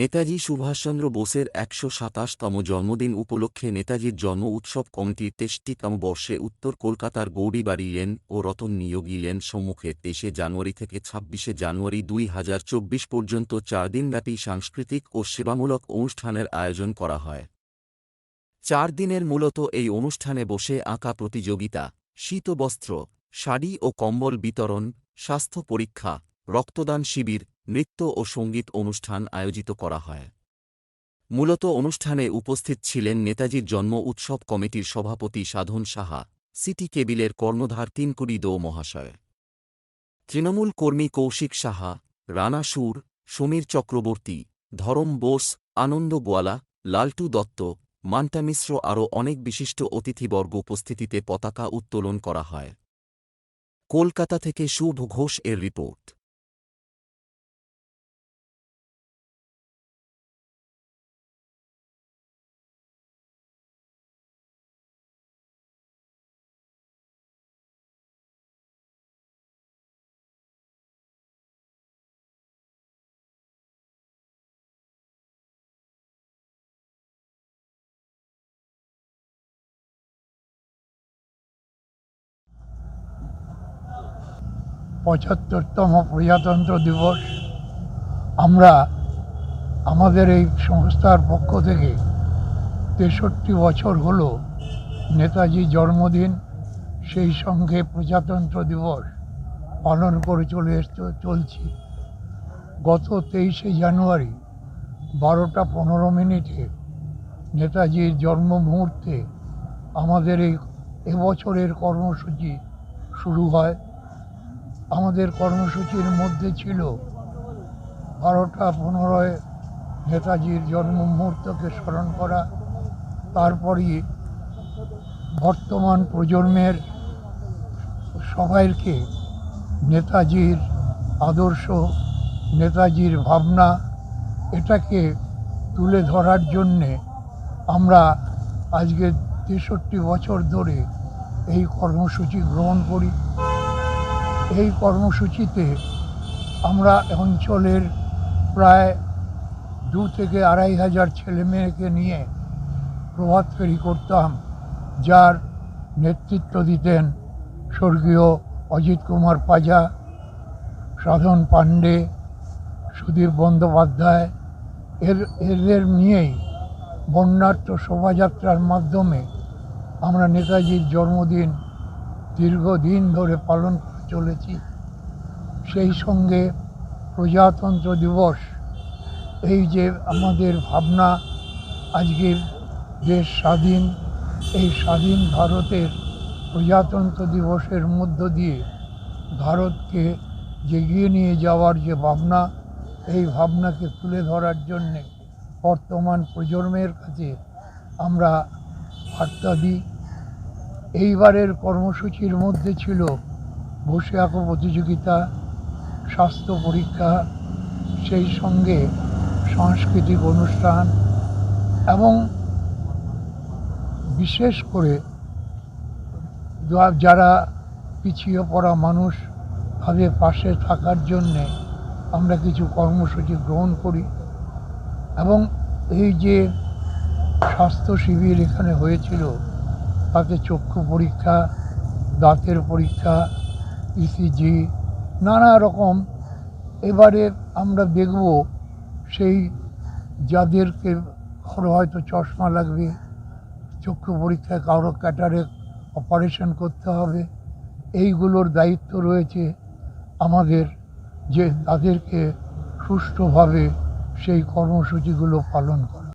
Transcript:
নেতাজি সুভাষচন্দ্র বোসের ১২৭তম জন্মদিন উপলক্ষে নেতাজির জন্ম উৎসব কমিটির ৬৩তম বর্ষে উত্তর কলকাতার গৌরীবাড়ি লেন ও রতন নিয়োগী লেন সম্মুখে ২৩ জানুয়ারি থেকে ২৬ জানুয়ারি ২০২৪ পর্যন্ত ৪ দিনব্যাপী সাংস্কৃতিক ও সেবামূলক অনুষ্ঠানের আয়োজন করা হয়। ৪ দিনের মূলত এই অনুষ্ঠানে বসে আঁকা প্রতিযোগিতা, শীতবস্ত্র, শাড়ি ও কম্বল বিতরণ, স্বাস্থ্য পরীক্ষা, রক্তদান শিবির, নৃত্য ও সঙ্গীত অনুষ্ঠান আয়োজিত করা হয়। মূলত অনুষ্ঠানে উপস্থিত ছিলেন নেতাজির জন্ম উৎসব কমিটির সভাপতি সাধন সাহা, সিটি কেবিলের কর্ণধার তিনকুড়ি দো মহাশয়, তৃণমূল কর্মী কৌশিক সাহা, রানা সুর, সমীর চক্রবর্তী, ধরম বোস, আনন্দ গোয়ালা, লালটু দত্ত, মান্টা মিশ্র আরও অনেক বিশিষ্ট অতিথিবর্গ উপস্থিতিতে পতাকা উত্তোলন করা হয়। কলকাতা থেকে শুভ ঘোষ এর রিপোর্ট। পঁচাত্তরতম প্রজাতন্ত্র দিবস আমরা আমাদের এই সংস্থার পক্ষ থেকে ৬৩ বছর হলো নেতাজি জন্মদিন, সেই সঙ্গে প্রজাতন্ত্র দিবস পালন করে চলছি। গত ২৩শে জানুয়ারি ১২টা ১৫ মিনিটে নেতাজির জন্ম মুহূর্তে আমাদের এবছরের কর্মসূচি শুরু হয়। আমাদের কর্মসূচির মধ্যে ছিল ১২টা ১৫-এ নেতাজির জন্ম মুহূর্তকে স্মরণ করা, তারপরই বর্তমান প্রজন্মের সবাইকে নেতাজির আদর্শ, নেতাজির ভাবনা এটাকে তুলে ধরার জন্যে আমরা আজকে ৬৩ বছর ধরে এই কর্মসূচি গ্রহণ করি। এই কর্মসূচিতে আমরা অঞ্চলের প্রায় ২ থেকে ২,৫০০ ছেলেমেয়েকে নিয়ে প্রভাত ফেরি করতাম, যার নেতৃত্ব দিতেন স্বর্গীয় অজিত কুমার পাজা, সাধন পাণ্ডে, সুধীর বন্দ্যোপাধ্যায়। এদের নিয়েই বর্ণাঢ্য শোভাযাত্রার মাধ্যমে আমরা নেতাজির জন্মদিন দীর্ঘদিন ধরে পালন করে চলেছি। সেই সঙ্গে প্রজাতন্ত্র দিবস, এই যে আমাদের ভাবনা, আজকের দেশ স্বাধীন, এই স্বাধীন ভারতের প্রজাতন্ত্র দিবসের মধ্য দিয়ে ভারতকে এগিয়ে নিয়ে যাওয়ার যে ভাবনা, এই ভাবনাকে তুলে ধরার জন্যে বর্তমান প্রজন্মের কাছে আমরা বার্তা দিই। এইবারের কর্মসূচির মধ্যে ছিল বসে আঁকো প্রতিযোগিতা, স্বাস্থ্য পরীক্ষা, সেই সঙ্গে সাংস্কৃতিক অনুষ্ঠান এবং বিশেষ করে যারা পিছিয়ে পড়া মানুষ, তাদের পাশে থাকার জন্যে আমরা কিছু কর্মসূচি গ্রহণ করি। এবং এই যে স্বাস্থ্য শিবির এখানে হয়েছিল, তাতে চক্ষু পরীক্ষা, দাঁতের পরীক্ষা, ইসিজি, নানা রকম। এবারে আমরা দেখব সেই যাদেরকে কারো হয়তো চশমা লাগবে, চক্ষু পরীক্ষায় কারো ক্যাটারেক্ট অপারেশন করতে হবে, এইগুলোর দায়িত্ব রয়েছে আমাদের, যে তাদেরকে সুষ্ঠুভাবে সেই কর্মসূচিগুলো পালন করা।